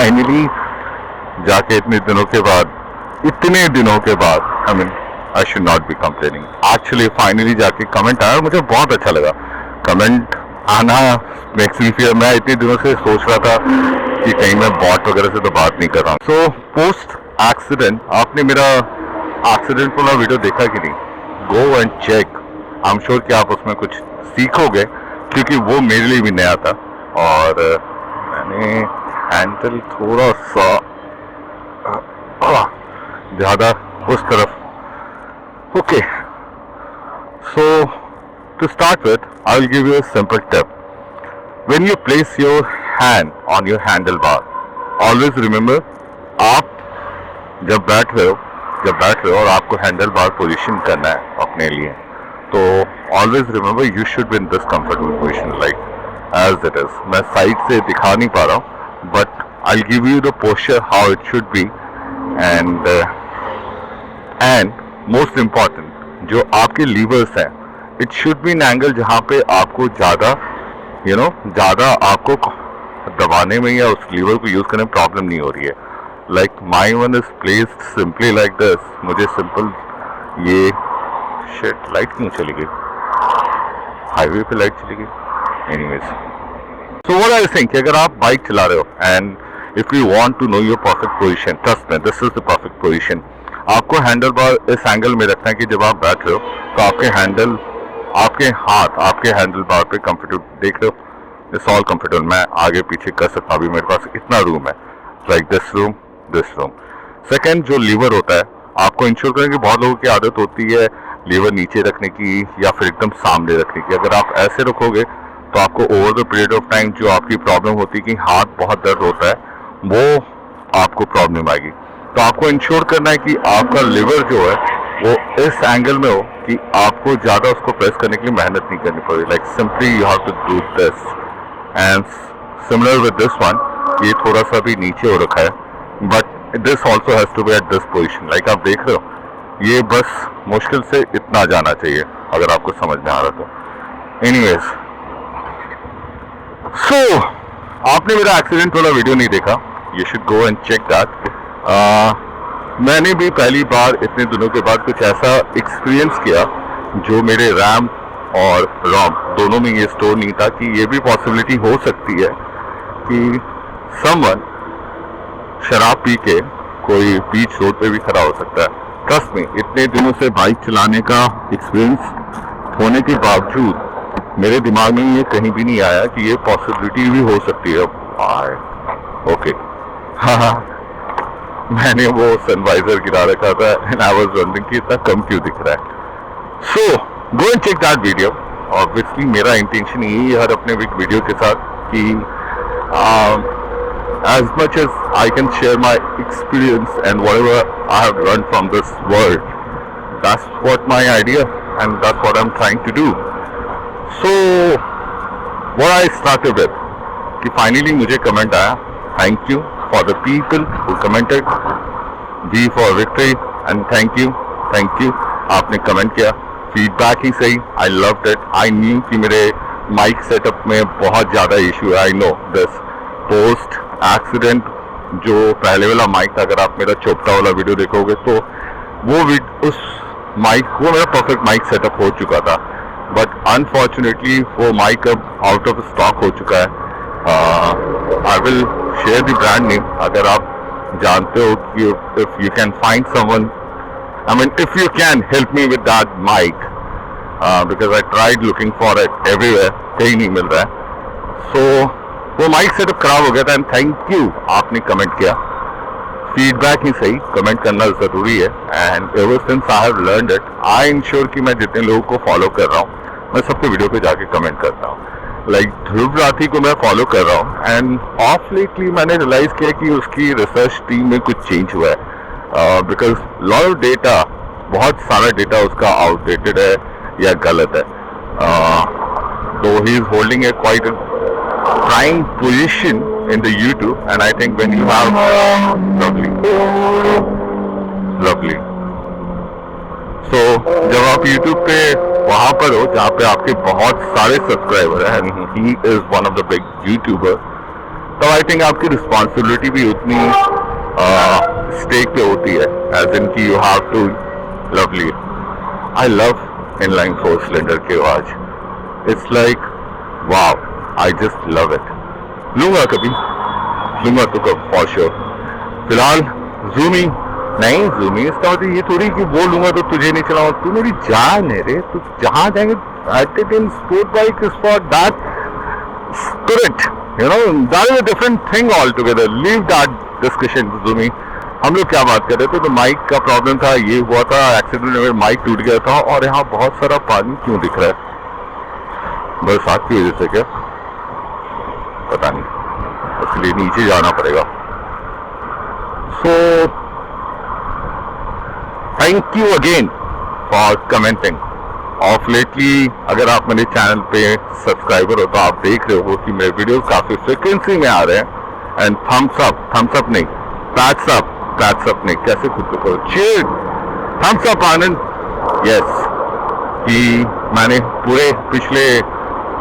Finally जाके इतने दिनों के बाद I mean I should not be complaining, actually finally जाके कमेंट आया और मुझे बहुत अच्छा लगा। कमेंट आना मेक्स मी फील, मैं इतने दिनों से सोच रहा था कि कहीं मैं बॉट वगैरह से तो बात नहीं कर रहा हूँ। सो पोस्ट एक्सीडेंट आपने मेरा एक्सीडेंट वाला वीडियो देखा कि नहीं? Go and check, I am sure कि आप उसमें कुछ सीखोगे, क्योंकि वो मेरे लिए भी नया था और मैंने हैंडल थोड़ा सा ज़्यादा उस तरफ। Okay, so to start with I will give you a simple tip. When you place your hand on your handle bar, always remember, आप जब बैठ रहे हो और आपको हैंडल बार पोजीशन करना है अपने लिए, तो always remember you should be in this comfortable position like as it is. मैं साइड से दिखा नहीं पा रहा हूँ, but I will give you the posture how it should be. And most important, जो आपके लीवर्स हैं, it should be in angle जहाँ पे आपको ज़्यादा ज़्यादा आपको दबाने में या उस लीवर को यूज़ करने में प्रॉब्लम नहीं हो रही है। Like my one is placed simply like this. मुझे सिंपल ये शिट, लाइट क्यों चली गई? हाईवे पे लाइट चली गई। Anyways, so what I think, अगर आप बाइक चला रहे हो and if you want to know your perfect position, trust me, this is the perfect position. आपको हैंडल बार इस एंगल में रखना है कि जब आप बैठ रहे हो तो आपके हाथ आपके हैंडल बार पे कंफर्टेबल, देख रहे हो, इट्स ऑल कंफर्टेबल। मैं आगे पीछे कर सकता हूँ, अभी मेरे पास इतना रूम है, लाइक दिस रूम। सेकेंड, जो लीवर होता है, आपको इंश्योर करें कि बहुत लोगों की आदत होती है लीवर नीचे रखने की या फिर एकदम सामने रखने की। अगर आप ऐसे रखोगे तो आपको over the period of time जो आपकी प्रॉब्लम होती है कि हाथ बहुत दर्द होता है, वो आपको प्रॉब्लम आएगी। तो आपको इंश्योर करना है कि आपका लिवर जो है वो इस एंगल में हो कि आपको ज़्यादा उसको प्रेस करने के लिए मेहनत नहीं करनी पड़े। Like simply you have to do this and similar with this one. ये थोड़ा सा भी नीचे हो रखा है, but this also has to be at this position. Like आप देख रहे हो, ये बस मुश्किल से इतना जाना चाहिए, अगर आपको समझ में आ रहा तो। एनीवेज, सो आपने मेरा एक्सीडेंट वाला वीडियो नहीं देखा, you should go and check that. मैंने भी पहली बार इतने दिनों के बाद कुछ ऐसा एक्सपीरियंस किया जो मेरे रैम और रोम दोनों में ये स्टोर नहीं था कि ये भी पॉसिबिलिटी हो सकती है कि समवन शराब पी के कोई बीच रोड पे भी खड़ा हो सकता है। ट्रस्ट में, इतने दिनों से बाइक चलाने का एक्सपीरियंस होने के बावजूद मेरे दिमाग में ये कहीं भी नहीं आया कि ये पॉसिबिलिटी भी हो सकती है। ओके, हाँ, मैंने वो सनवाइजर गिरा रखा था एंड आई वाज वंडरिंग कि इतना कम क्यों दिख रहा है। So go and check that video. Obviously मेरा इंटेंशन यही है हर अपने वीडियो के साथ कि as much as I can share my experience and whatever I have learned from this world, that's what my idea and that's what I'm trying to do. So what I started with कि finally मुझे comment आया, thank you for the people who commented, V for victory and thank you आपने comment किया, feedback ही सही, I loved it. I knew कि मेरे mic setup में बहुत ज़्यादा इशू है, I know this. Post accident जो पहले वाला माइक था, अगर आप मेरा चोपटा वाला वीडियो देखोगे तो वो मेरा परफेक्ट माइक सेटअप हो चुका था, बट अनफॉर्चुनेटली वो माइक अब आउट ऑफ स्टॉक हो चुका है। I will share the brand name, अगर आप जानते हो कि if you can find someone, I mean if you can help me with that mic, because I tried looking for it everywhere, कहीं नहीं मिल रहा है। सो वो माइक सेटअप खराब हो गया था एंड थैंक यू आपने कमेंट किया। फीडबैक ही सही, कमेंट करना ज़रूरी है and ever since I have learned it, I ensure कि मैं जितने लोगों को फॉलो कर रहा हूँ मैं सबके वीडियो पे जाके कमेंट करता हूँ। लाइक ध्रुव राठी को मैं फॉलो कर रहा हूँ एंड ऑफ लेटली मैंने रियलाइज़ किया कि उसकी रिसर्च टीम में कुछ चेंज हुआ है, बिकॉज लॉट ऑफ डेटा, बहुत सारा डेटा उसका आउटडेटेड है या गलत है। तो he is holding A quite prime position in the YouTube, and I think when you have lovely, so जब आप YouTube पे वहाँ पर हो जहाँ पे आपके बहुत सारे सब्सक्राइबर हैं, and he is one of the big YouTuber, तो आई थिंक आपकी रिस्पॉन्सिबिलिटी भी उतनी स्टेक पे होती है, एज इन की you have to lovely. I love inline 4 cylinder की आवाज, it's like wow, I just love it. लूंगा कभी, लूंगा तो कब, फॉर श्योर। फिलहाल ज़ूमी नहीं, ज़ूमी इसका मतलब ये थोड़ी कि वो लूंगा तो तुझे नहीं चलाऊंगा, तू मेरी जान है रे, तू जहां जाएंगे sport bike is for that spirit, you know, that is a different thing all together. Leave that discussion ज़ूमी। हम लोग क्या बात कर रहे थे, तो माइक का प्रॉब्लम था, ये हुआ था एक्सीडेंट में, माइक टूट गया था। और यहाँ बहुत सारा पानी क्यों दिख रहा है, बरसात की वजह से क्या, पता नहीं, उसके लिए नीचे जाना पड़ेगा। So thank you again for commenting. Of lately अगर आप मेरे चैनल पे सब्सक्राइबर हो तो आप देख रहे हो कि मेरे वीडियोस काफी फ्रिक्वेंसी में आ रहे हैं। एंड थम्स अप नहीं, पैट्स अप नहीं, कैसे खुद को करो, चीयर, थम्स अप आनंद। यस, कि मैंने पूरे पिछले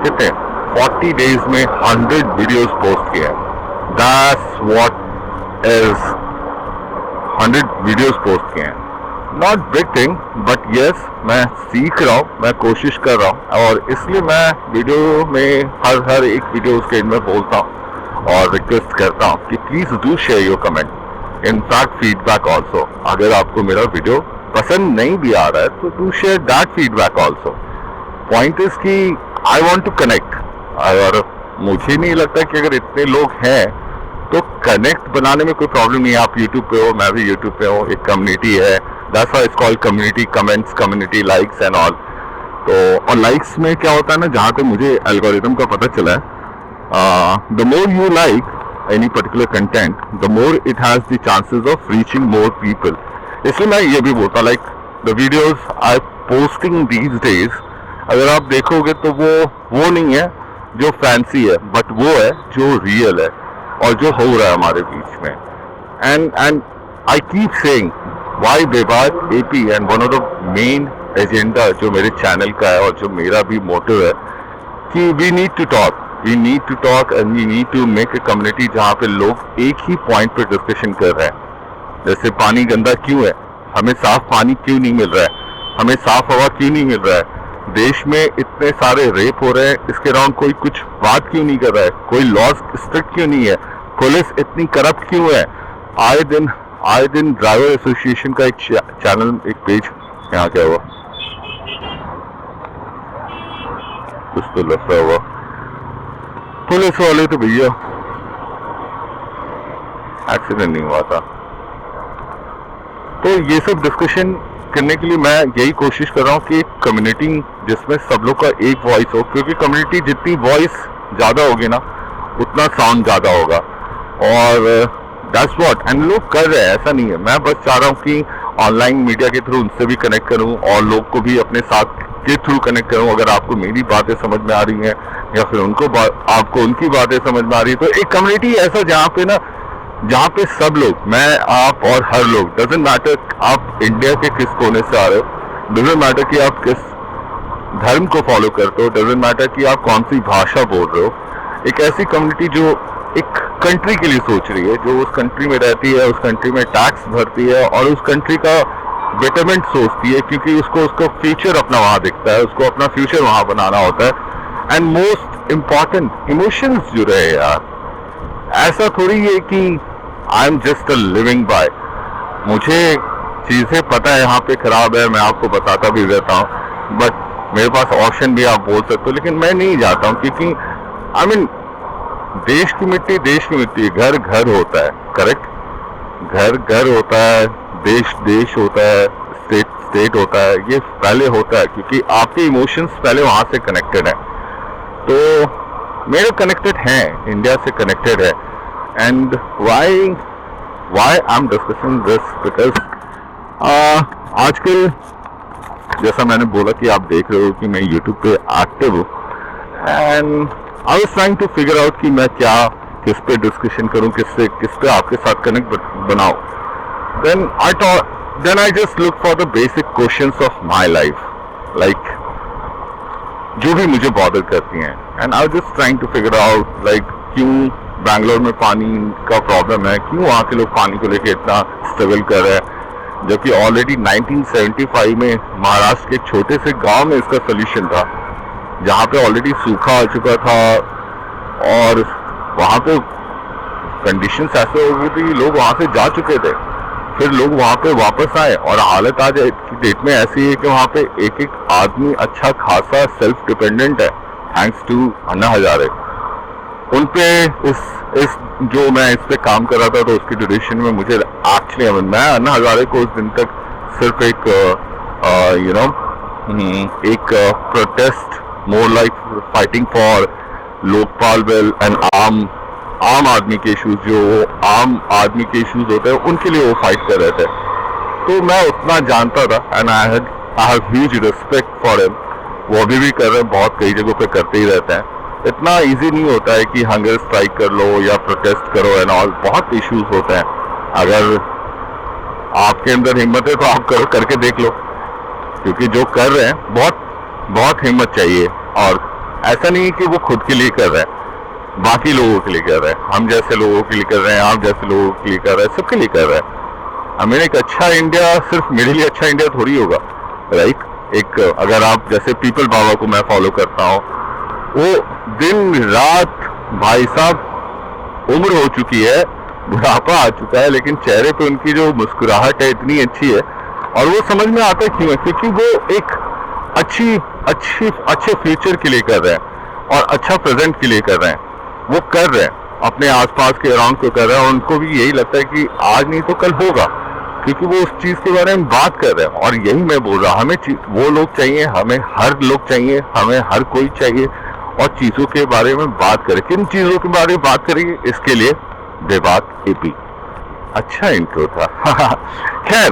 कितने 40 डेज में 100 वीडियोस पोस्ट किए हैं। That's what is 100 videos post किए हैं। Not big thing, but yes, मैं सीख रहा हूँ, मैं कोशिश कर रहा हूँ, और इसलिए मैं वीडियो में हर एक वीडियो उसके एंड में बोलता हूँ और रिक्वेस्ट करता हूँ कि please do share your comment, in fact feedback also. अगर आपको मेरा वीडियो पसंद नहीं भी आ रहा है तो do share that feedback also. Point is कि आई वॉन्ट टू कनेक्ट, और मुझे नहीं लगता कि अगर इतने लोग हैं तो कनेक्ट बनाने में कोई प्रॉब्लम नहीं है। आप यूट्यूब पे हो, मैं भी यूट्यूब पे हूँ, एक कम्युनिटी है, that's why it's called community, comments, community, likes and all. तो और लाइक्स में क्या होता है ना, जहाँ तक मुझे एल्गोरिथम का पता चला है, the more you like any particular content, the more it has the chances of reaching more people. इसलिए मैं ये भी बोलता, like the videos I posting these days, अगर आप देखोगे तो वो नहीं है जो फैंसी है, बट वो है जो रियल है और जो हो रहा है हमारे बीच में। And I keep saying why बेबाद एपी, and one of the main agenda जो मेरे चैनल का है और जो मेरा भी मोटिव है कि we need to talk and we need to make a community जहाँ पे लोग एक ही पॉइंट पे डिस्कशन कर रहे हैं। जैसे पानी गंदा क्यों है, हमें साफ पानी क्यों नहीं मिल रहा है, हमें साफ हवा क्यों नहीं मिल रहा है, देश में इतने सारे रेप हो रहे हैं, इसके अराउंड कोई कुछ बात क्यों नहीं कर रहा है, कोई लॉज स्ट्रिक्ट क्यों नहीं है, पुलिस इतनी करप्ट क्यों है। आए दिन ड्राइवर एसोसिएशन का एक चैनल, एक पेज, यहाँ क्या हुआ, कुछ तो लफड़ा हुआ, पुलिस वाले तो भैया एक्सीडेंट नहीं हुआ था। तो ये सब डिस्कशन करने के लिए मैं यही कोशिश कर रहा हूँ कि एक कम्युनिटी जिसमें सब लोग का एक वॉइस हो, क्योंकि कम्युनिटी जितनी वॉइस ज्यादा होगी ना उतना साउंड ज्यादा होगा। और दैट्स व्हाट, एंड लोग कर रहे हैं, ऐसा नहीं है। मैं बस चाह रहा हूँ कि ऑनलाइन मीडिया के थ्रू उनसे भी कनेक्ट करूँ और लोग को भी अपने साथ के थ्रू कनेक्ट करूँ। अगर आपको मेरी बातें समझ में आ रही हैं या फिर आपको उनकी बातें समझ में आ रही है, तो एक कम्युनिटी ऐसा जहाँ पे सब लोग, मैं, आप और हर लोग, डजेंट मैटर आप इंडिया के किस कोने से आ रहे हो, डजेंट मैटर कि आप किस धर्म को फॉलो करते हो, डजेंट मैटर कि आप कौन सी भाषा बोल रहे हो, एक ऐसी कम्युनिटी जो एक कंट्री के लिए सोच रही है, जो उस कंट्री में रहती है, उस कंट्री में टैक्स भरती है और उस कंट्री का बेटरमेंट सोचती है, क्योंकि उसको फ्यूचर अपना वहां दिखता है, उसको अपना फ्यूचर वहां बनाना होता है। एंड मोस्ट इम्पॉर्टेंट इमोशंस जुड़े हैं यार। ऐसा थोड़ी है कि I am just a living by, मुझे चीजें पता है यहाँ पे खराब है, मैं आपको बताता भी रहता हूँ, बट मेरे पास ऑप्शन भी आप बोल सकते हो, लेकिन मैं नहीं जाता हूँ, क्योंकि आई मीन देश की मिट्टी है, घर घर होता है, करेक्ट, घर होता है, देश होता है, स्टेट होता है, ये पहले होता है, क्योंकि आपके इमोशंस पहले वहां से कनेक्टेड है। तो मेरे कनेक्टेड हैं, इंडिया से कनेक्टेड है। And why I am discussing this, because आजकल जैसा मैंने बोला कि आप देख रहे हो कि मैं यूट्यूब पे एक्टिव हूँ, and I was trying to figure out कि मैं क्या, किस पे डिस्कशन करूं, किस पे आपके साथ कनेक्ट बनाऊं। Then I just look for the basic questions of my life, like जो भी मुझे बॉदर करती हैं, and I was just trying to figure out like Bangalore में पानी का प्रॉब्लम है, क्यों वहाँ के लोग पानी को लेकर इतना स्ट्रगल कर रहे हैं, जबकि ऑलरेडी 1975 में महाराष्ट्र के एक छोटे से गांव में इसका सोल्यूशन था, जहाँ पे ऑलरेडी सूखा आ चुका था और वहाँ पे कंडीशंस ऐसे हो गई थी, लोग वहाँ से जा चुके थे, फिर लोग वहाँ पे वापस आए और हालत आज की डेट में ऐसी है कि वहाँ पे एक एक आदमी अच्छा खासा सेल्फ डिपेंडेंट है, थैंक्स टू अन्ना हजारे। उन पे इस जो मैं इस पे काम कर रहा था तो उसकी ड्यूरेशन में मुझे एक्चुअली मैं अन्ना हजारे को उस दिन तक सिर्फ एक एक protest, more like fighting for Lokpal bill and आम आदमी के इश्यूज, जो आम आदमी के इश्यूज होते हैं उनके लिए वो फाइट कर रहे थे, तो मैं उतना जानता था and I have huge respect for him. वो अभी भी कर रहे हैं, बहुत कई जगहों पे करते ही रहते हैं। इतना इजी नहीं होता है कि हंगर स्ट्राइक कर लो या प्रोटेस्ट करो एंड ऑल, बहुत इश्यूज होते हैं। अगर आपके अंदर हिम्मत है तो आप करके देख लो, क्योंकि जो कर रहे हैं बहुत हिम्मत चाहिए। और ऐसा नहीं कि वो खुद के लिए कर रहे हैं, बाकी लोगों के लिए कर रहे हैं, हम जैसे लोगों के लिए कर रहे हैं, आप जैसे लोगों के लिए कर रहे हैं, सबके लिए कर रहे हैं। हमें एक अच्छा इंडिया सिर्फ मेरे लिए अच्छा इंडिया थोड़ी होगा, राइट। एक अगर आप जैसे पीपल बाबा को मैं फॉलो करता हूँ, वो दिन रात भाई साहब उम्र हो चुकी है, बुढ़ापा आ चुका है, लेकिन चेहरे पे उनकी जो मुस्कुराहट है इतनी अच्छी है। और वो समझ में आता है क्यों है, क्योंकि वो एक अच्छे फ्यूचर के लिए कर रहे हैं और अच्छा प्रेजेंट के लिए कर रहे हैं। वो कर रहे हैं, अपने आसपास के अराउंड को कर रहे हैं और उनको भी यही लगता है कि आज नहीं तो कल होगा, क्योंकि वो उस चीज के बारे में बात कर रहे हैं। और यही मैं बोल रहा हूं, हमें वो लोग चाहिए, हमें हर लोग चाहिए, हमें हर कोई चाहिए और चीजों के बारे में बात करें। किन चीजों के बारे में बात करेंगे, इसके लिए बेबात एपी। अच्छा इंट्रो था। खैर,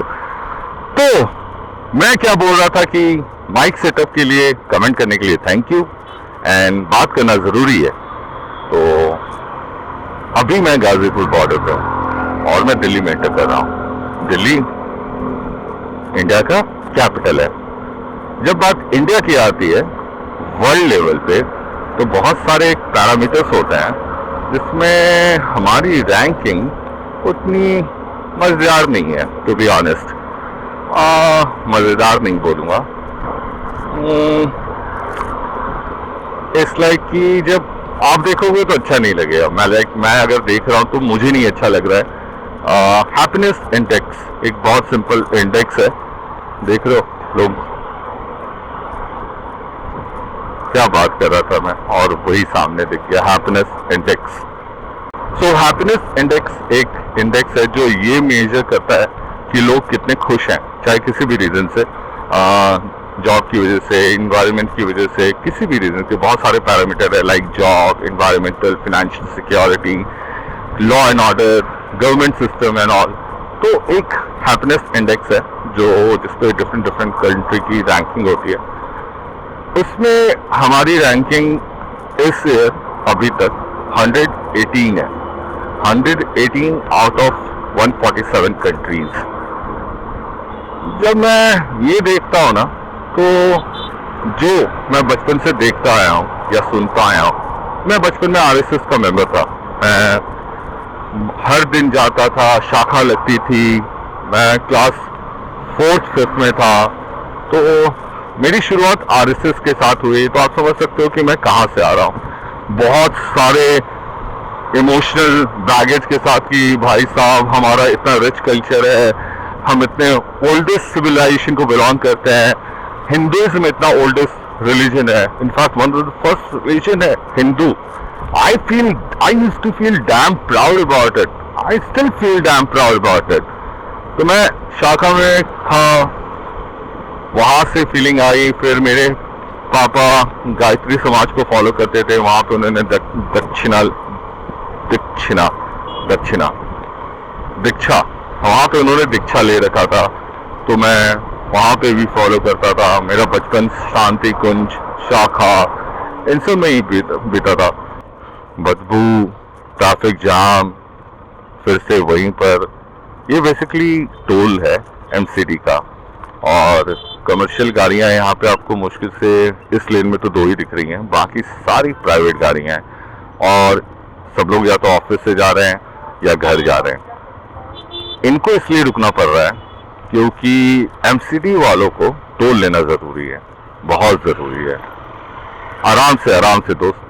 तो मैं क्या बोल रहा था कि माइक सेटअप के लिए, कमेंट करने के लिए थैंक यू, एंड बात करना जरूरी है। तो अभी मैं गाजीपुर बॉर्डर पे हूँ और मैं दिल्ली में एंटर कर रहा हूँ। दिल्ली इंडिया का कैपिटल है। जब बात इंडिया की आती है वर्ल्ड लेवल पे, तो बहुत सारे पैरामीटर्स होते हैं जिसमें हमारी रैंकिंग उतनी मजेदार नहीं है, टू बी ऑनेस्ट। मजेदार नहीं बोलूँगा, इट्स लाइक कि जब आप देखोगे तो अच्छा नहीं लगेगा। मैं अगर देख रहा हूँ तो मुझे नहीं अच्छा लग रहा है। हैप्पीनेस इंडेक्स एक बहुत सिंपल इंडेक्स है, देख रहे हो लोग, क्या बात कर रहा था मैं और वही सामने दिख गया, happiness index. So happiness index एक इंडेक्स है जो ये मेजर करता है कि लोग कितने खुश हैं, चाहे किसी भी रीजन से, जॉब की वजह से, इन्वायरमेंट की वजह से, किसी भी रीजन के बहुत सारे पैरामीटर है, like job, environmental, financial security, law and order, government system and all. तो एक हैप्पीनेस इंडेक्स है जो जिसपे डिफरेंट कंट्री की रैंकिंग होती है। उसमें हमारी रैंकिंग इस ईयर अभी तक 118 है, 118 आउट ऑफ 147 कंट्रीज। जब मैं ये देखता हूँ ना, तो जो मैं बचपन से देखता आया हूँ या सुनता आया हूँ, मैं बचपन में आरएसएस का मेंबर था, मैं हर दिन जाता था, शाखा लगती थी, मैं क्लास 4th 5th में था, तो मेरी शुरुआत आरएसएस के साथ हुई। तो आप समझ सकते हो कि मैं कहाँ से आ रहा हूँ, बहुत सारे इमोशनल बैगेज के साथ कि भाई साहब हमारा इतना रिच कल्चर है, हम इतने ओल्डेस्ट सिविलाइजेशन को बिलोंग करते हैं, हिंदुइज्म इतना ओल्डेस्ट रिलीजन है, in fact one of the first religion है Hindu. I used to feel damn proud about it. I still feel damn proud about it. तो मैं शाखा में था, वहाँ से फीलिंग आई। फिर मेरे पापा गायत्री समाज को फॉलो करते थे, वहाँ पे उन्होंने दीक्षा, वहाँ पे उन्होंने दीक्षा ले रखा था, तो मैं वहाँ पे भी फॉलो करता था। मेरा बचपन शांति कुंज, शाखा, इन सब में ही बीता था। बदबू, ट्रैफिक जाम, फिर से वहीं पर, ये बेसिकली टोल है एमसीडी का, और कमर्शियल गाड़ियां यहाँ पे आपको मुश्किल से इस लेन में तो 2 ही दिख रही हैं, बाकी सारी प्राइवेट गाड़ियां हैं। और सब लोग या तो ऑफिस से जा रहे हैं या घर जा रहे हैं। इनको इसलिए रुकना पड़ रहा है क्योंकि एमसीडी वालों को टोल लेना जरूरी है, बहुत जरूरी है। आराम से दोस्त।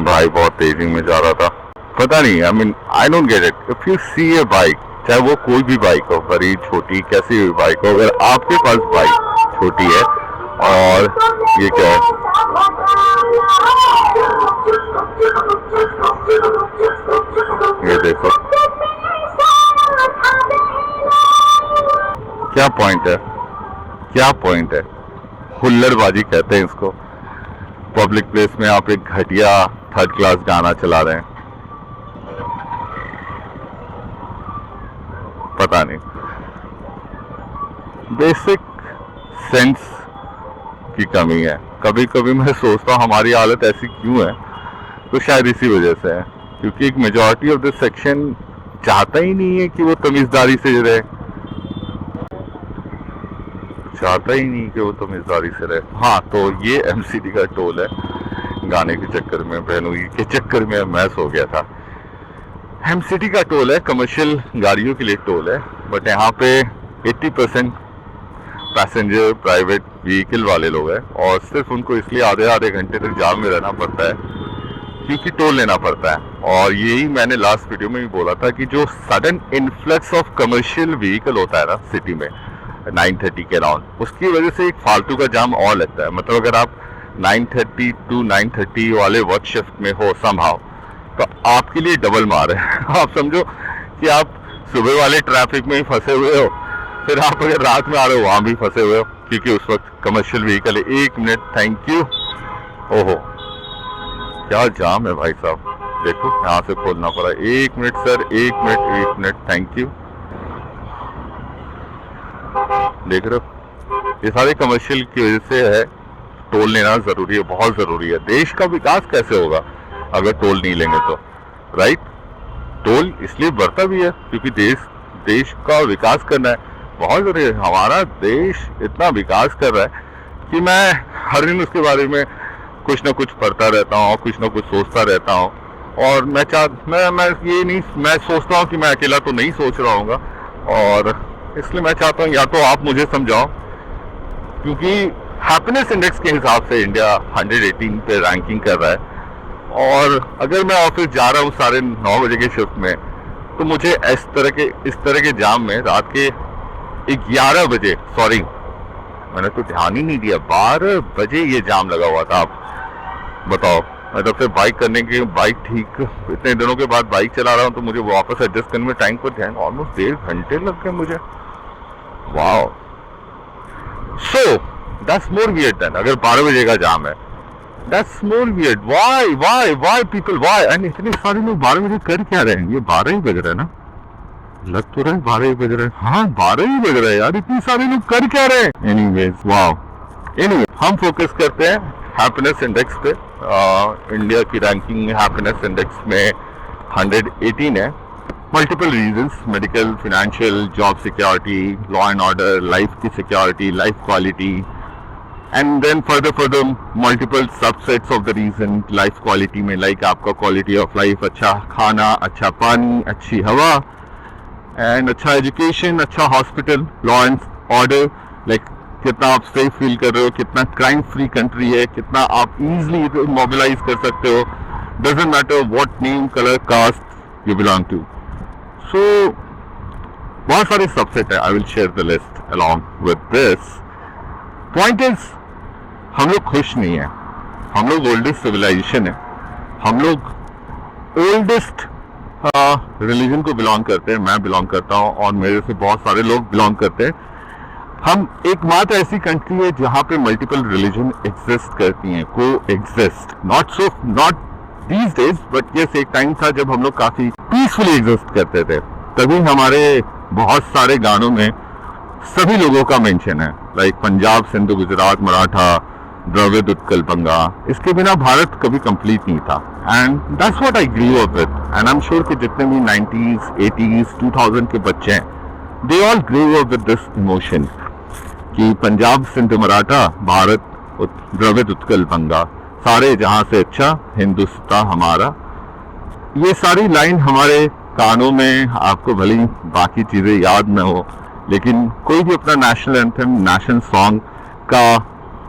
भाई बहुत तेजी में जा रहा था, पता नहीं, I don't get it. If you see a bike, चाहे वो कोई भी बाइक हो, बड़ी छोटी कैसी भी बाइक हो, अगर आपके पास बाइक छोटी है और ये क्या है, ये देखो क्या पॉइंट है, क्या पॉइंट है। हुल्लड़बाजी कहते हैं इसको। पब्लिक प्लेस में आप एक घटिया थर्ड क्लास गाना चला रहे हैं, पता नहीं, बेसिक सेंस की कमी है। कभी कभी मैं सोचता हूँ हमारी हालत ऐसी क्यों है, तो शायद इसी वजह से है क्योंकि एक मेजॉरिटी ऑफ दिस सेक्शन चाहता ही नहीं है कि वो तमीजदारी से रहे, चाहता ही नहीं कि वो तमीजदारी से रहे। हाँ, तो ये एमसीडी का टोल है। गाने के चक्कर में, बहनोई के चक्कर में मैं सो गया था। एमसीडी का टोल है, कमर्शियल गाड़ियों के लिए टोल है, बट यहाँ पे 80% पैसेंजर प्राइवेट व्हीकल वाले लोग हैं और सिर्फ उनको इसलिए आधे घंटे तक जाम में रहना पड़ता है क्योंकि टोल लेना पड़ता है। और यही मैंने लास्ट वीडियो में भी बोला था कि जो sudden influx of commercial vehicle होता है ना सिटी में 9:30 के अराउंड, उसकी वजह से एक फालतू का जाम और लगता है। मतलब अगर आप 9:30 to 9:30 वाले वर्क शिफ्ट में हो समहाउ, तो आपके लिए डबल मार है। आप समझो कि आप सुबह वाले ट्रैफिक में ही फंसे हुए हो, फिर आप अगर रात में आ रहे हो वहां भी फंसे हुए हो क्योंकि उस वक्त कमर्शियल व्हीकल है। 1 मिनट, थैंक यू। ओहो क्या जाम है भाई साहब, देखो यहाँ से खोलना पड़ा। 1 minute sir, 1 minute, thank you. देख रहे हो, ये सारे कमर्शियल की वजह से है। टोल लेना जरूरी है, बहुत जरूरी है। देश का विकास कैसे होगा अगर टोल नहीं लेंगे तो, राइट? टोल इसलिए बढ़ता भी है क्योंकि देश का विकास करना है, बहुत जरूरी है। हमारा देश इतना विकास कर रहा है कि मैं हर दिन उसके बारे में कुछ ना कुछ पढ़ता रहता हूँ, कुछ ना कुछ सोचता रहता हूँ। और मैं सोचता हूँ कि मैं अकेला तो नहीं सोच रहा हूँ, और इसलिए मैं चाहता हूँ या तो आप मुझे समझाओ, क्योंकि हैप्पीनेस इंडेक्स के हिसाब से इंडिया 118 पे रैंकिंग कर रहा है। और अगर मैं ऑफिस जा रहा हूँ 9:30 बजे के शिफ्ट में, तो मुझे इस तरह के जाम में रात के 11 बजे, सॉरी मैंने तो ध्यान ही नहीं दिया, 12 बजे ये जाम लगा हुआ था। आप बताओ, मतलब फिर बाइक ठीक, इतने दिनों के बाद बाइक चला रहा हूँ तो मुझे वापस एडजस्ट करने में टाइम को ध्यान ऑलमोस्ट 1.5 घंटे लग गए मुझे। Wow, so that's more weird than अगर 12 बजे का जाम है। That's more weird. Why people, why? And इतने सारे लोग 12 बजे कर क्या रहे हैं? ये 12 ही बज रहे हैं ना, लग तो रहे 12 ही बज रहे हैं। हाँ 12 ही बज रहे हैं यार, इतने सारे लोग कर क्या रहे हैं? Anyways, wow. एनीवे, हम फोकस करते हैं हैप्पीनेस इंडेक्स पे। इंडिया की रैंकिंग हैप्पीनेस इंडेक्स में 118 है। Multiple reasons, medical, financial, job security, law and order, life की security, life quality, and then further multiple subsets of the reason life quality में, लाइक आपका क्वालिटी ऑफ लाइफ, अच्छा खाना, अच्छा पानी, अच्छी हवा, एंड अच्छा एजुकेशन, अच्छा hospital, law and order, like कितना आप सेफ फील कर रहे हो, कितना क्राइम फ्री कंट्री है, कितना आप इजीली मोबिलाइज कर सकते हो, doesn't matter what name, colour, caste you belong to. So बहुत सारे सबसेट है, I will share the list along with this. Point is, हम लोग खुश नहीं है, हम लोग ओल्डेस्ट सिविलाइजेशन है, हम लोग ओल्डेस्ट रिलीजन को बिलोंग करते हैं। मैं बिलोंग करता हूँ और मेरे से बहुत सारे लोग बिलोंग करते हैं। हम एकमात्र ऐसी कंट्री है जहाँ पे मल्टीपल रिलीजन एग्जिस्ट करती हैं, को exist, not these days, but yes एक टाइम था जब हम लोग काफी पीसफुली एग्जिस्ट करते थे। तभी हमारे बहुत सारे गानों में सभी लोगों का मेंशन है, लाइक पंजाब, सिंध, गुजरात, मराठा, द्रविड़ उत्कल गंगा, इसके बिना भारत कभी कंप्लीट नहीं था। And that's what I grew up with. And I am sure कि जितने भी 90s, 80s, 2000 के बच्चे हैं, they all grew up with this emotion कि पंजाब सिंध मराठा, भारत द्रविड़ उत्कल गंगा, सारे जहां से अच्छा हिंदुस्तान हमारा। ये सारी लाइन हमारे कानों में, आपको भले ही बाकी चीजें याद न हो, लेकिन कोई भी अपना नेशनल एंथम, नेशनल सॉन्ग का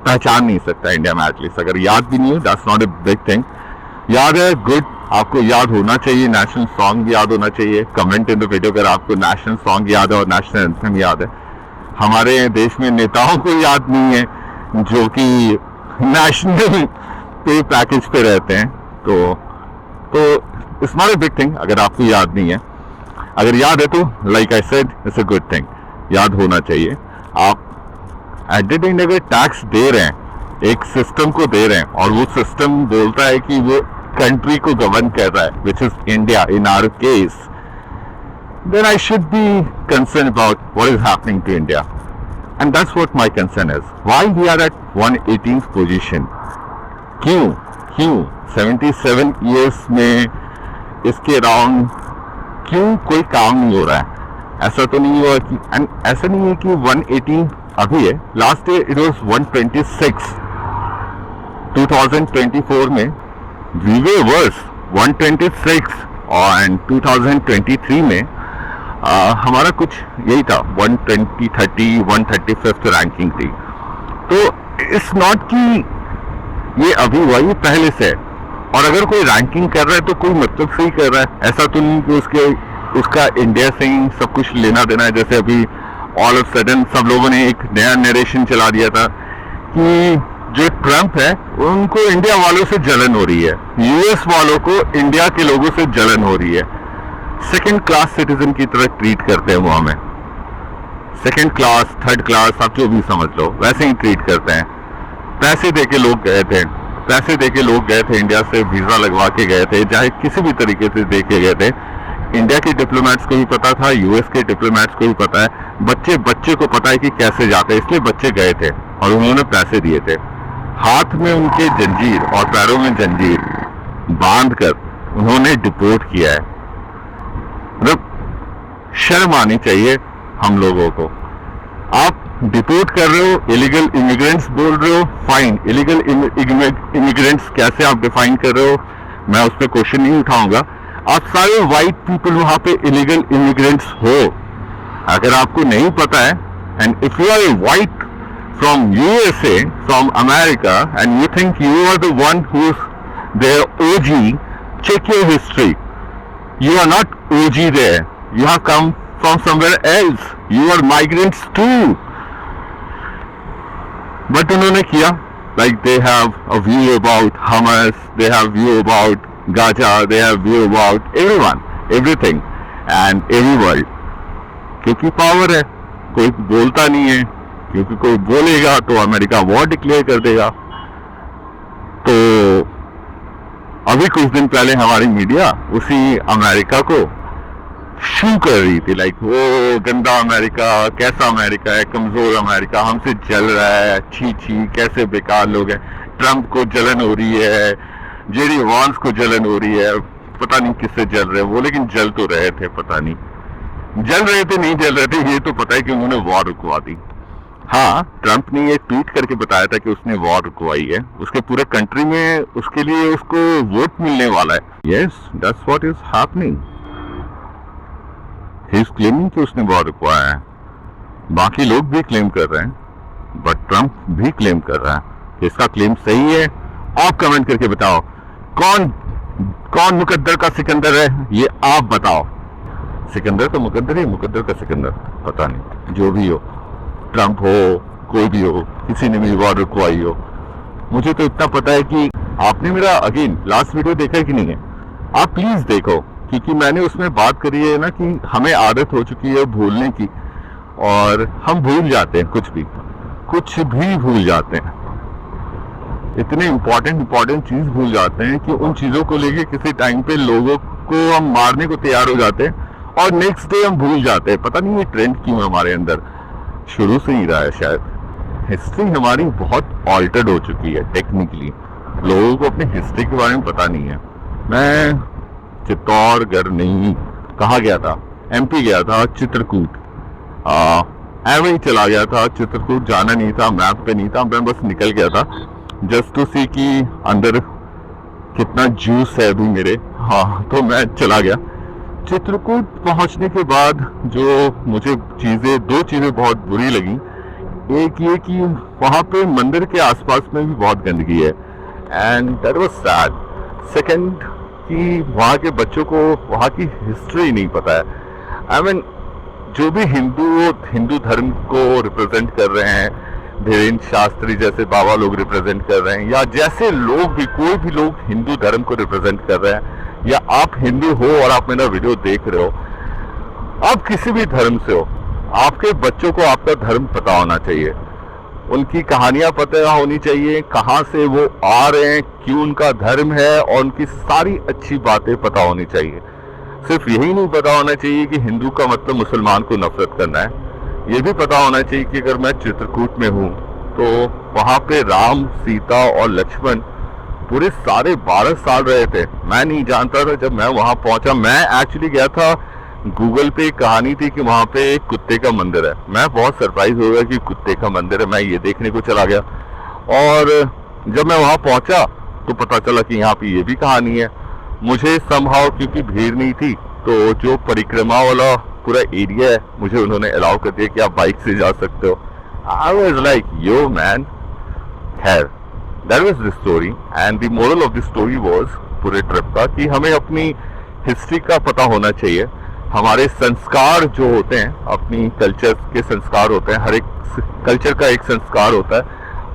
पहचान नहीं सकता इंडिया में। एटलीस्ट अगर याद भी नहीं हो, that's not a big thing. याद है, गुड, आपको याद होना चाहिए, नेशनल सॉन्ग भी याद होना चाहिए। कमेंट इन द वीडियो अगर आपको नेशनल सॉन्ग याद है और नेशनल एंथम याद है। हमारे देश में नेताओं को याद नहीं है जो कि नेशनल पे पैकेज पे रहते हैं, तो it's not a big thing अगर आपको याद नहीं है। अगर याद है तो like I said, it's a good thing, याद होना चाहिए। आप एट द एंड अगर टैक्स दे रहे हैं, एक सिस्टम को दे रहे हैं, और वो सिस्टम बोलता है कि वो कंट्री को गवर्न कर रहा है, which is India in our case, then I should be concerned about what is happening to India. And that's what my concern is. Why we are at 118th position? क्यों 77 years में इसके around क्यों कोई काम नहीं हो रहा है? ऐसा तो नहीं हुआ कि, एंड ऐसा नहीं है कि 118 अभी है, लास्ट ईयर इट वाज 126। 2024 में we were worse, 126, और 2023 में हमारा कुछ यही था, 120, 30, 135th रैंकिंग थी। तो इट्स नॉट कि ये अभी हुआ, ये पहले से है। और अगर कोई रैंकिंग कर रहा है तो कोई मतलब से ही कर रहा है, ऐसा तो नहीं कि उसका इंडिया से ही सब कुछ लेना देना है। जैसे अभी ऑल ऑफ सडन सब लोगों ने एक नया नरेशन चला दिया था कि जो ट्रम्प है उनको इंडिया वालों से जलन हो रही है, यूएस वालों को इंडिया के लोगों से जलन हो रही है। सेकेंड क्लास सिटीजन की तरह ट्रीट करते हैं वो हमें, सेकेंड क्लास, थर्ड क्लास, आप जो भी समझ लो, वैसे ही ट्रीट करते हैं। पैसे देके लोग गए थे इंडिया से, वीजा लगवा के गए थे, चाहे किसी भी तरीके से देके गए थे। इंडिया के डिप्लोमेट्स को भी पता था, यूएस के डिप्लोमेट्स को भी पता है, बच्चे को पता है कि कैसे जाते हैं, इसलिए बच्चे गए थे और उन्होंने पैसे दिए थे। हाथ में उनके जंजीर और पैरों में जंजीर बांध कर उन्होंने डिपोर्ट किया है। मतलब शर्म आनी चाहिए हम लोगों को। आप डिपोर्ट कर रहे हो, इलीगल इमिग्रेंट्स बोल रहे हो, फाइन। इलीगल इमिग्रेंट्स कैसे आप डिफाइन कर रहे हो, मैं उस पर क्वेश्चन नहीं उठाऊंगा। आप सारे वाइट पीपल वहां पे इलीगल इमिग्रेंट्स हो, अगर आपको नहीं पता है, and if you are a white from USA, from America, and you think you are the one who's their OG, check your history. You are not OG there. You have come from somewhere else. You are migrants too. But उन्होंने किया, like they have a view about Hamas, they have view about Gaza, they have view about everyone, everything, and every world. क्योंकि power है, कोई बोलता नहीं है, क्योंकि कोई बोलेगा तो अमेरिका वॉर डिक्लेयर कर देगा। तो अभी कुछ दिन पहले हमारी मीडिया उसी अमेरिका को शू कर रही थी, लाइक वो गंदा अमेरिका, कैसा अमेरिका है, कमजोर अमेरिका, हमसे जल रहा है, छी छी कैसे बेकार लोग हैं, ट्रम्प को जलन हो रही है, जेडी वांस को जलन हो रही है, पता नहीं किससे जल रहे हैं वो, लेकिन जल तो रहे थे, पता नहीं जल रहे थे नहीं जल रहे थे, ये तो पता है कि उन्होंने वॉर रुकवा दी। हाँ, ट्रम्प ने ये ट्वीट करके बताया था कि उसने वॉर रुकवाई है, उसके पूरे कंट्री में उसके लिए उसको वोट मिलने वाला है। Yes, that's what is happening. He is claiming कि उसने वॉर रुकवाया है। बाकी लोग भी क्लेम कर रहे हैं, बट ट्रम्प भी क्लेम कर रहा है कि इसका क्लेम सही है। आप कमेंट करके बताओ कौन मुकद्दर का सिकंदर है, ये आप बताओ। सिकंदर का मुकद्दर है, मुकद्दर का सिकंदर, पता नहीं, जो भी हो, ट्रम्प हो, कोई भी हो, किसी ने भी वॉर रुकवाई हो। मुझे तो इतना पता है कि आपने मेरा अगेन लास्ट वीडियो देखा है कि नहीं है, आप प्लीज देखो, क्योंकि मैंने उसमें बात करी है ना कि हमें आदत हो चुकी है भूलने की, और हम भूल जाते हैं, कुछ भी भूल जाते हैं, इतने इंपॉर्टेंट चीज भूल जाते हैं कि उन चीजों को लेके किसी टाइम पे लोगों को हम मारने को तैयार हो जाते हैं और नेक्स्ट डे हम भूल जाते हैं। पता नहीं ये ट्रेंड क्यों है हमारे अंदर, शुरू से ही रहा है शायद। हिस्ट्री हमारी बहुत ऑल्टर्ड हो चुकी है टेक्निकली। लोगों को अपनी हिस्ट्री के बारे में पता नहीं है। मैं चित्तौड़गढ़ नहीं, कहाँ गया था, एमपी गया था, चित्रकूट। ऐसे ही चला गया था, चित्रकूट जाना नहीं था, मैप पे नहीं था, मैं बस निकल गया था जस्ट टू सी कि अंदर कितना जूस है अभी मेरे। हाँ, तो मैं चला गया। चित्रकूट पहुंचने के बाद जो मुझे दो चीजें बहुत बुरी लगी। एक ये कि वहां पे मंदिर के आसपास में भी बहुत गंदगी है, and that was sad. Second कि वहाँ के बच्चों को वहाँ की हिस्ट्री नहीं पता है। आई मीन जो भी हिंदू धर्म को रिप्रेजेंट कर रहे हैं, धीरेन्द्र शास्त्री जैसे बाबा लोग रिप्रेजेंट कर रहे हैं, या जैसे लोग भी, कोई भी लोग हिंदू धर्म को रिप्रेजेंट कर रहे हैं, या आप हिंदू हो और आप मेरा वीडियो देख रहे हो, आप किसी भी धर्म से हो, आपके बच्चों को आपका धर्म पता होना चाहिए। उनकी कहानियां पता होनी चाहिए, कहाँ से वो आ रहे हैं, क्यों उनका धर्म है, और उनकी सारी अच्छी बातें पता होनी चाहिए। सिर्फ यही नहीं पता होना चाहिए कि हिंदू का मतलब मुसलमान को नफरत करना है। ये भी पता होना चाहिए कि अगर मैं चित्रकूट में हूँ तो वहाँ पे राम, सीता और लक्ष्मण पूरे सारे 12 साल रहे थे। मैं नहीं जानता था जब मैं वहाँ पहुंचा। मैं एक्चुअली गया था, गूगल पे एक कहानी थी कि वहाँ पे एक कुत्ते का मंदिर है। मैं बहुत सरप्राइज हो गया कि कुत्ते का मंदिर है। मैं ये देखने को चला गया, और जब मैं वहाँ पहुंचा तो पता चला कि यहाँ पे ये भी कहानी है। मुझे समहाउ, क्योंकि भीड़ नहीं थी, तो जो परिक्रमा वाला पूरा एरिया है, मुझे उन्होंने अलाउ कर दिया कि आप बाइक से जा सकते हो। I was like, yo man. खैर, that was the story, and the moral of the story was पूरे ट्रिप का कि हमें अपनी हिस्ट्री का पता होना चाहिए। हमारे संस्कार जो होते हैं, अपनी कल्चर के संस्कार होते हैं, हर एक कल्चर का एक संस्कार होता है,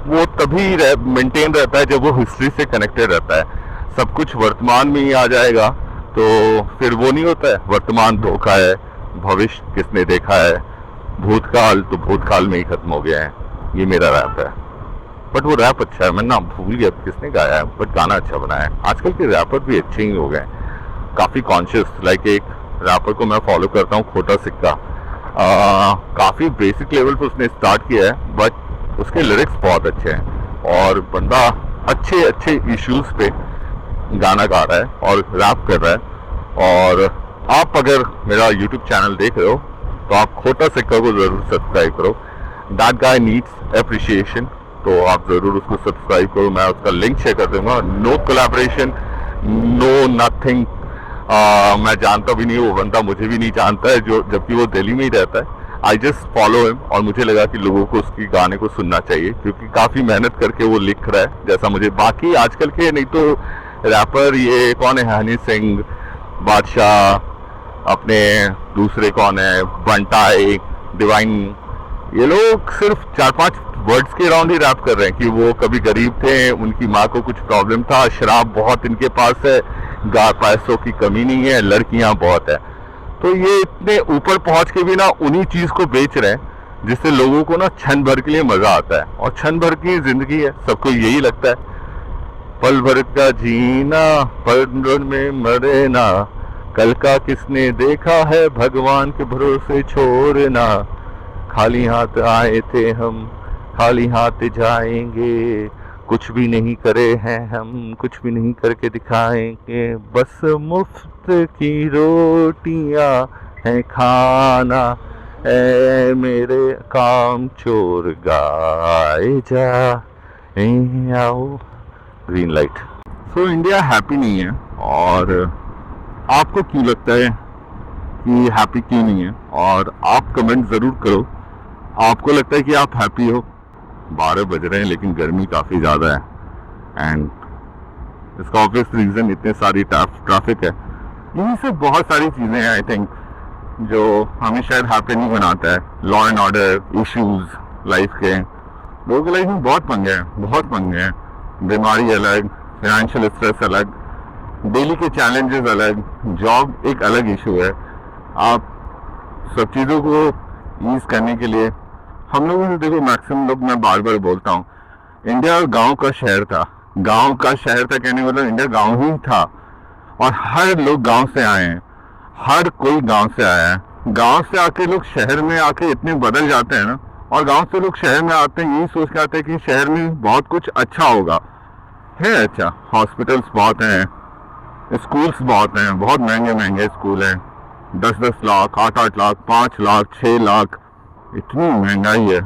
वो तभी मेंटेन रहता है जब वो हिस्ट्री से कनेक्टेड रहता है। सब कुछ वर्तमान में ही आ जाएगा तो फिर वो नहीं होता है। वर्तमान धोखा है, भविष्य किसने देखा है, भूतकाल तो भूतकाल में ही खत्म हो गया है। ये मेरा रैप है, बट वो रैप अच्छा है। मैं नाम भूल गया किसने गाया है, बट गाना अच्छा बनाया है। आजकल के रैपर भी अच्छे ही हो गए, काफी कॉन्शियस। लाइक एक रैपर को मैं फॉलो करता हूँ, खोटा सिक्का। काफी बेसिक लेवल पे उसने स्टार्ट किया है, बट उसके लिरिक्स बहुत अच्छे हैं, और बंदा अच्छे अच्छे इश्यूज पे गाना गा रहा है और रैप कर रहा है। और आप अगर मेरा यूट्यूब चैनल देख रहे हो तो आप खोटा सिक्का को जरूर सब्सक्राइब करो। दैट गाय नीड्स अप्रिशिएशन, तो आप जरूर उसको सब्सक्राइब करो। मैं उसका लिंक शेयर कर दूंगा। No collaboration, no nothing. मैं जानता भी नहीं, वो बंदा मुझे भी नहीं जानता है, जो जबकि वो दिल्ली में ही रहता है। आई जस्ट फॉलो हिम, और मुझे लगा कि लोगों को उसकी गाने को सुनना चाहिए, क्योंकि काफी मेहनत करके वो लिख रहा है। जैसा मुझे बाकी आजकल के नहीं तो रैपर, ये कौन है, हनी सिंह, बादशाह, अपने दूसरे कौन है, बंटाई, डिवाइन, ये लोग सिर्फ 4-5 वर्ड्स के अराउंड ही रैप कर रहे हैं कि वो कभी गरीब थे, उनकी माँ को कुछ प्रॉब्लम था, शराब बहुत इनके पास है, पैसों की कमी नहीं है, लड़कियां बहुत है। तो ये इतने ऊपर पहुंच के भी ना उन्हीं चीज को बेच रहे हैं, जिससे लोगों को ना क्षण भर के लिए मजा आता है, और क्षण भर की जिंदगी है, सबको यही लगता है। पल भर का जीना, पल में मरे ना, कल का किसने देखा है, भगवान के भरोसे छोड़ना। खाली हाथ आए थे हम, खाली हाथ जाएंगे, कुछ भी नहीं करे हैं हम, कुछ भी नहीं करके दिखाएंगे, बस मुफ्त की रोटियां हैं खाना, ऐ मेरे काम चोर गाए जा, आओ। Green light. So India happy नहीं है, और आपको क्यों लगता है कि हैप्पी क्यों नहीं है? और आप कमेंट जरूर करो, आपको लगता है कि आप हैप्पी हो? 12 बज रहे हैं लेकिन गर्मी काफ़ी ज़्यादा है, एंड इसका ऑब्वियस रीज़न इतने सारी ट्रैफिक है। यही सब बहुत सारी चीज़ें हैं आई थिंक जो हमें शायद हैप्पी नहीं बनाता है। Law and order issues life के, लोगों की लाइफ में बहुत पंगे हैं, बहुत पंगे हैं। बीमारी अलग, फाइनेंशियल स्ट्रेस अलग, डेली के चैलेंजेस अलग, जॉब एक अलग इशू है। आप सब चीज़ों को ईज करने के लिए हम लोगों ने, देखो मैक्सिमम लोग, मैं बार बार बोलता हूँ, इंडिया गांव का शहर था। गांव का शहर था कहने मतलब इंडिया गांव ही था, और हर लोग गांव से आए हैं, हर कोई गांव से आया है। गांव से आके लोग शहर में आके इतने बदल जाते हैं ना, और गांव से लोग शहर में आते हैं यही सोच के आते हैं कि शहर में बहुत कुछ अच्छा होगा। है अच्छा, हॉस्पिटल्स बहुत हैं, स्कूल्स बहुत हैं, बहुत महंगे महंगे स्कूल हैं, 10-10 लाख, 8-8 लाख, 5 लाख, 6 लाख, इतनी महंगाई है।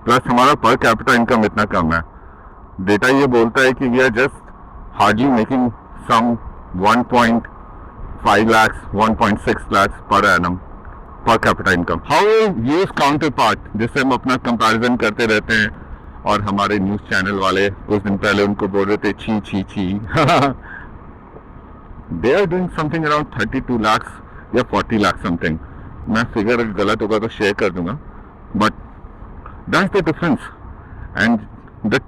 प्लस हमारा पर कैपिटा इनकम इतना कम है। डेटा ये बोलता है कि we are just hardly making some 1.5 lakhs, 1.6 lakhs per annum per capita income. How use counterpart, जिससे हम अपना कंपैरिजन करते रहते हैं, और हमारे न्यूज चैनल वाले कुछ दिन पहले उनको बोल रहे थे छी छी छी। They are doing something around 32 lakhs या 40 लाख समथिंग। मैं फिगर गलत होगा तो शेयर कर दूंगा, but that's the difference. And the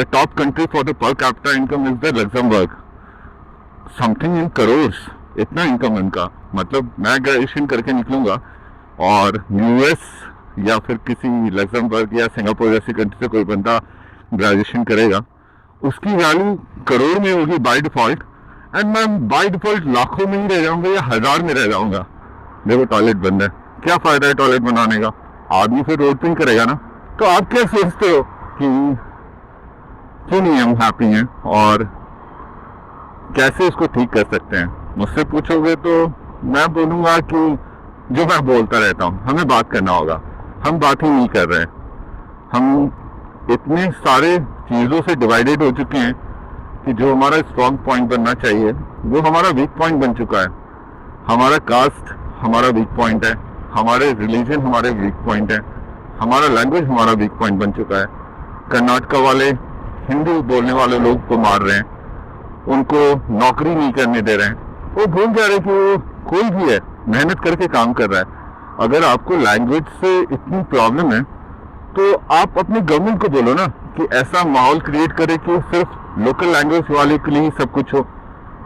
top country for the पर capita income is the Luxembourg, something in crores, इतना इनकम इनका। मतलब मैं ग्रेजुएशन करके निकलूंगा और यूएस या फिर किसी लग्जमबर्ग या सिंगापुर जैसी कंट्री से कोई बंदा ग्रेजुएशन करेगा, उसकी वैल्यू करोड़ में होगी बाय डिफॉल्ट, एंड मैं बाय डिफॉल्ट लाखों में ही रह जाऊंगा या 1000 में रह जाऊंगा। देखो टॉयलेट बंद है, क्या फायदा है टॉयलेट बनाने का, आदमी फिर रोड पे ही करेगा ना। तो आप क्या सोचते हो कि क्यों नहीं हम हैप्पी हैं और कैसे इसको ठीक कर सकते हैं? मुझसे पूछोगे तो मैं बोलूंगा कि जो मैं बोलता रहता हूँ, हमें बात करना होगा। हम बात ही नहीं कर रहे हैं। हम इतने सारे चीजों से डिवाइडेड हो चुके हैं कि जो हमारा स्ट्रॉन्ग पॉइंट बनना चाहिए वो हमारा वीक पॉइंट बन चुका है। हमारा कास्ट हमारा वीक पॉइंट है, हमारे रिलीजन हमारे वीक पॉइंट है, हमारा लैंग्वेज हमारा वीक पॉइंट बन चुका है। कर्नाटका वाले हिंदी बोलने वाले लोग को मार रहे हैं, उनको नौकरी नहीं करने दे रहे हैं। वो भूल जा रहे कि वो कोई भी है मेहनत करके काम कर रहा है। अगर आपको लैंग्वेज से इतनी प्रॉब्लम है तो आप अपनी गवर्नमेंट को बोलो ना कि ऐसा माहौल क्रिएट करे कि सिर्फ लोकल लैंग्वेज वाले के लिए ही सब कुछ हो।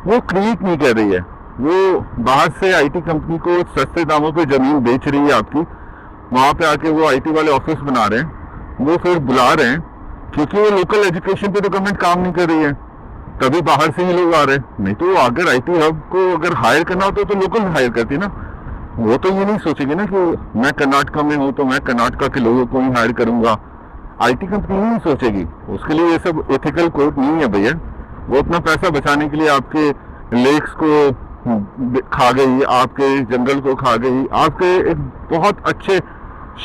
वो क्रिएट नहीं कर रही है, वो बाहर से आईटी कंपनी को सस्ते दामों पे जमीन बेच रही है आपकी, वहां पे आके वो आईटी वाले ऑफिस बना रहे हैं, वो फिर बुला रहे हैं क्योंकि वो लोकल एजुकेशन पे तो गवर्नमेंट काम नहीं कर रही है, तभी बाहर से ही लोग आ रहे हैं। नहीं तो अगर आईटी हब को अगर हायर करना होता तो लोकल हायर करती ना। वो तो ये नहीं सोचेगी ना कि मैं कर्नाटका में हूँ तो मैं कर्नाटका के लोगों को ही हायर करूंगा। आईटी कंपनी नहीं सोचेगी, उसके लिए ये सब एथिकल कोड नहीं है भैया। वो अपना पैसा बचाने के लिए आपके लेक्स को खा गई, आपके जंगल को खा गई, आपके एक बहुत अच्छे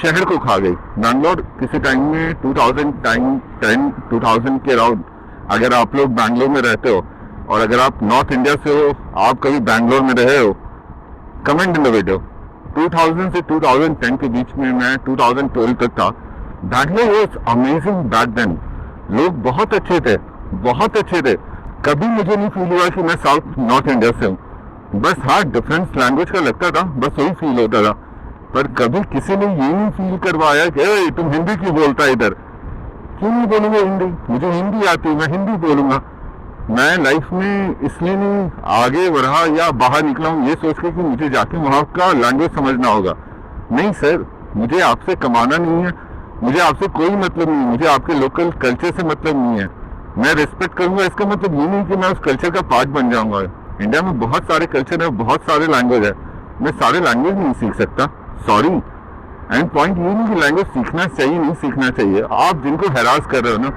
शहर को खा गई। बैंगलोर किसी टाइम में 2010 के अराउंड, अगर आप लोग बैंगलोर में रहते हो और अगर आप नॉर्थ इंडिया से हो, आप कभी बैंगलोर में रहे हो, कमेंट इन द वीडियो। 2000 से 2010 के बीच में मैं 2012 तक था। Bangalore was amazing back then. लोग बहुत अच्छे थे, बहुत अच्छे थे। कभी मुझे नहीं फील हुआ कि मैं साउथ नॉर्थ इंडिया से हूँ। बस हाँ, डिफरेंस लैंग्वेज का लगता था, बस वही फील होता था। पर कभी किसी ने ये नहीं फील करवाया कि तुम हिंदी क्यों बोलता है इधर। क्यों नहीं बोलूंगा हिंदी? मुझे हिंदी आती है, मैं हिंदी बोलूंगा। मैं लाइफ में इसलिए नहीं आगे बढ़ा या बाहर निकला हूँ ये सोच के कि मुझे जाके वहाँ का लैंग्वेज समझना होगा। नहीं सर, मुझे आपसे कमाना नहीं है, मुझे आपसे कोई मतलब नहीं है, मुझे आपके लोकल कल्चर से मतलब नहीं है। मैं रिस्पेक्ट करूंगा, इसका मतलब ये नहीं कि मैं उस कल्चर का पार्ट बन जाऊंगा। इंडिया में बहुत सारे कल्चर है, बहुत सारे लैंग्वेज है, मैं सारे लैंग्वेज नहीं सीख सकता, सॉरी। एंड पॉइंट ये नहीं कि लैंग्वेज सीखना चाहिए नहीं सीखना चाहिए। आप जिनको हैरास कर रहे हो ना,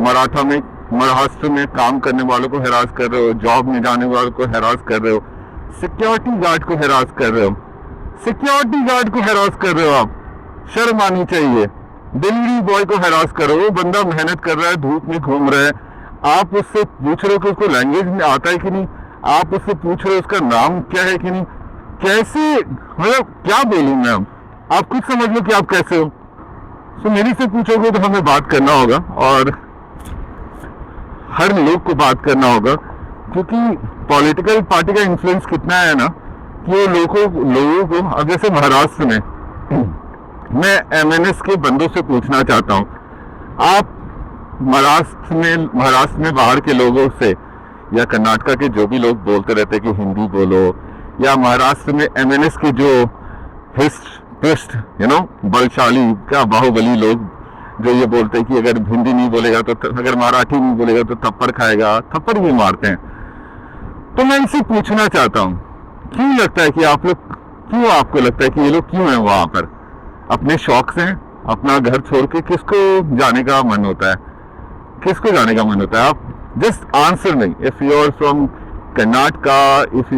मराठा में महाराष्ट्र में काम करने वालों को हैरास कर रहे हो, जॉब में जाने वालों को हैरास कर रहे हो, सिक्योरिटी गार्ड को हैरास कर रहे हो, सिक्योरिटी गार्ड को हैरास कर रहे हो। आप शर्म आनी चाहिए। डिलीवरी बॉय को हैरास करो, वो बंदा मेहनत कर रहा है, धूप में घूम रहा है, आप उससे पूछ रहे हो कि उसको लैंग्वेज में आता है कि नहीं, आप उससे पूछ रहे हो उसका नाम क्या है कि नहीं। कैसे, मतलब क्या बोलूं मैं? आप खुद समझ लो कि आप कैसे हो। तो मेरी से पूछोगे तो हमें बात करना होगा और हर लोग को बात करना होगा, क्योंकि पॉलिटिकल पार्टी का इन्फ्लुएंस कितना है ना कि वो लोगों को अब जैसे महाराष्ट्र में मैं एमएनएस के बंदों से पूछना चाहता हूँ, आप महाराष्ट्र में बाहर के लोगों से या कर्नाटका के जो भी लोग बोलते रहते कि हिंदी बोलो, या महाराष्ट्र में एमएनएस के जो हिस्ट बलशाली क्या बाहुबली लोग जो ये बोलते हैं कि अगर हिंदी नहीं बोलेगा तो अगर मराठी नहीं बोलेगा तो थप्पड़ खाएगा, थप्पड़ भी मारते हैं। तो मैं इनसे पूछना चाहता हूँ, क्यों लगता है कि आप लोग, क्यों आपको लगता है कि ये लोग क्यों हैं वहां पर? अपने शौक से, अपना घर छोड़ के किसको जाने का मन होता है? किसको जाने का मन होता है? आप जस्ट आंसर नहीं. If you are from Karnataka, if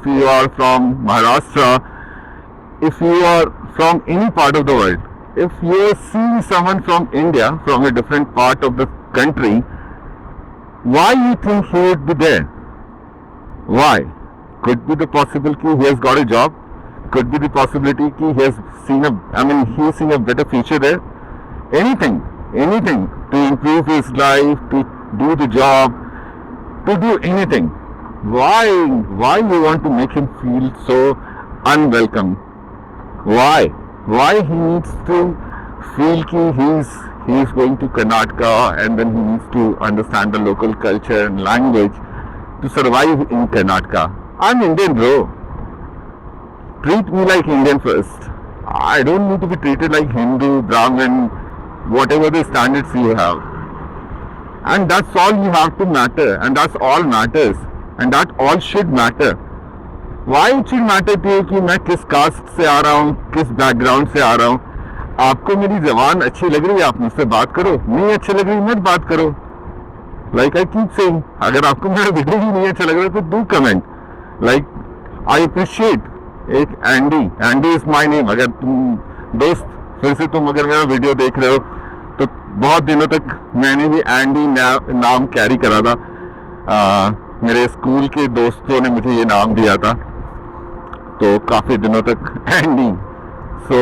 you are from Maharashtra, if you are from any part of the world, if you see someone from India, from a different part of the country, why you think he would be there? Why? Could be the possibility he has got a job. Could be the possibility he has seen he has seen a better future there. Anything to improve his life, to do the job, to do anything. Why you want to make him feel so unwelcome? Why he needs to feel that he is going to Karnataka and then he needs to understand the local culture and language to survive in Karnataka? I'm Indian, bro. Treat me like Indian first. I don't need to be treated like Hindu, Brahmin, whatever the standards you have. And that's all you have to matter, and that's all matters, and that all should matter. Why it should matter to you कि मैं किस cast से आ रहा हूँ, किस background से आ रहा हूँ? आपको मेरी जबान अच्छी लग रही है, आप मुझसे बात करो. नहीं अच्छी लग रही, मत बात करो. लाइक आई कीप सेइंग, अगर आपको मेरा वीडियो ही नहीं अच्छा लग रहा तो do comment. Like I appreciate एक एंडी इज माय नेम. अगर तुम दोस्त फिर से तुम अगर मेरा वीडियो देख रहे हो तो बहुत दिनों तक मैंने भी एंडी नाम कैरी करा था. मेरे स्कूल के दोस्तों ने मुझे ये नाम दिया था, तो काफ़ी दिनों तक Andy. So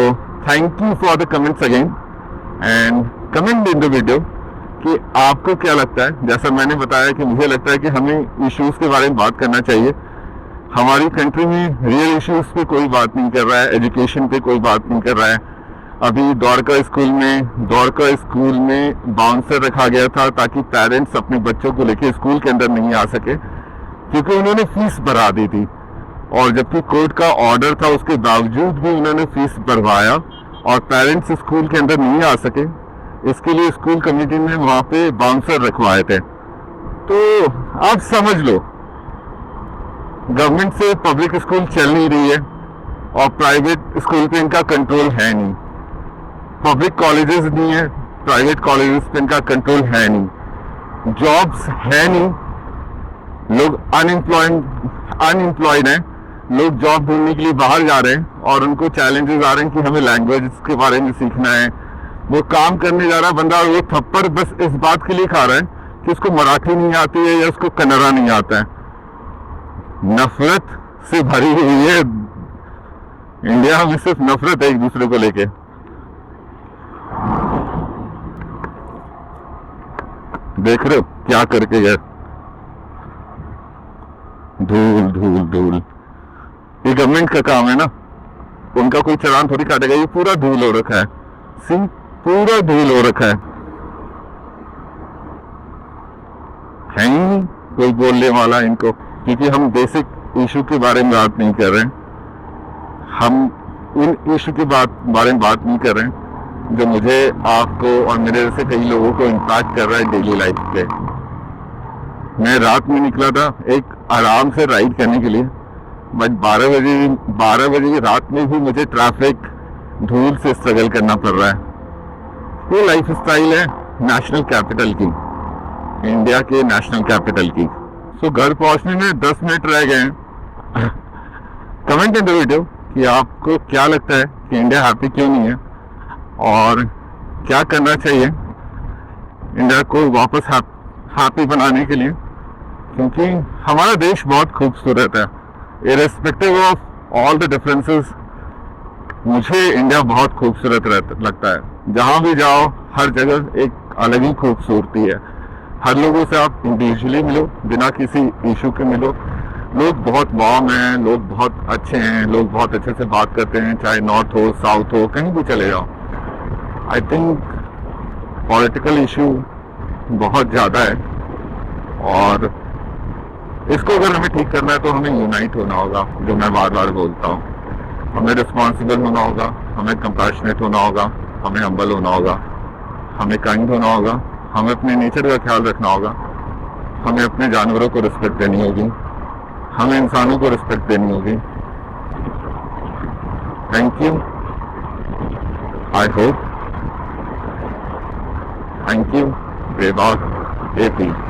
thank you for the comments again, and comment in the video कि आपको क्या लगता है. जैसा मैंने बताया कि मुझे लगता है कि हमें इश्यूज के बारे में बात करना चाहिए. हमारी कंट्री में रियल इश्यूज पे कोई बात नहीं कर रहा है, एजुकेशन पे कोई बात नहीं कर रहा है. अभी द्वारका स्कूल में बाउंसर रखा गया था ताकि पेरेंट्स अपने बच्चों को लेके स्कूल के अंदर नहीं आ सके, क्योंकि उन्होंने फीस भरा दी थी. और जबकि कोर्ट का ऑर्डर था उसके बावजूद भी उन्होंने फीस भरवाया और पेरेंट्स स्कूल के अंदर नहीं आ सके. इसके लिए स्कूल कमेटी ने वहाँ पे बाउंसर रखवाए थे. तो आप समझ लो, गवर्नमेंट से पब्लिक स्कूल चल नहीं रही है और प्राइवेट स्कूल पे इनका कंट्रोल है नहीं. पब्लिक कॉलेजेस नहीं है, प्राइवेट कॉलेजेस पे इनका कंट्रोल है नहीं. जॉब्स है नहीं, लोग अनएम्प्लॉयड हैं. लोग जॉब ढूंढने के लिए बाहर जा रहे हैं और उनको चैलेंजेस आ रहे हैं कि हमें लैंग्वेज के बारे में सीखना है. वो काम करने जा रहा है बंदा, वो थप्पड़ बस इस बात के लिए खा रहा है कि उसको मराठी नहीं आती है या उसको कन्नड़ा नहीं आता है. नफरत से भरी हुई है इंडिया में, सिर्फ नफरत है एक दूसरे को लेके. देख रहे हो क्या करके गए? धूल धूल धूल. ये गवर्नमेंट का काम है ना, उनका कोई चालान थोड़ी काटेगा. ये पूरा धूल हो रखा है, पूरा धूल हो रखा है ही नहीं कोई बोलने वाला इनको, क्योंकि हम बेसिक इशू के बारे में बात नहीं कर रहे हैं. हम उन इशू के बारे में बात नहीं कर रहे हैं जो मुझे, आपको और मेरे जैसे कई लोगों को इम्पैक्ट कर रहा है डेली लाइफ पे. मैं रात में निकला था एक आराम से राइड करने के लिए, बट 12 बजे रात में भी मुझे ट्रैफिक धूल से स्ट्रगल करना पड़ रहा है. ये लाइफ स्टाइल है नेशनल कैपिटल की, इंडिया के नेशनल कैपिटल की. सो घर पहुंचने में 10 मिनट रह गए हैं. कमेंट इन द वीडियो कि आपको क्या लगता है कि इंडिया हैप्पी क्यों नहीं है और क्या करना चाहिए इंडिया को वापस हैप्पी बनाने के लिए, क्योंकि हमारा देश बहुत खूबसूरत है. Irrespective of all the differences, मुझे इंडिया बहुत खूबसूरत लगता है. जहाँ भी जाओ हर जगह एक अलग ही खूबसूरती है. हर लोगों से आप इंडिविजुअली मिलो, बिना किसी इशू के मिलो. लोग बहुत वार्म हैं, लोग बहुत अच्छे हैं, लोग बहुत अच्छे से बात करते हैं, चाहे नॉर्थ हो साउथ हो, कहीं भी चले जाओ. आई थिंक पॉलिटिकल इशू बहुत ज़्यादा है और इसको अगर हमें ठीक करना है तो हमें यूनाइट होना होगा, जो मैं बार बार बोलता हूँ. हमें रिस्पॉन्सिबल होना होगा, हमें कंपैशनेट होना होगा, हमें हम्बल होना होगा, हमें काइंड होना होगा, हमें अपने नेचर का ख्याल रखना होगा, हमें अपने जानवरों को रिस्पेक्ट देनी होगी, हमें इंसानों को रिस्पेक्ट देनी होगी. Thank you. I hope. Thank you. Remark AP.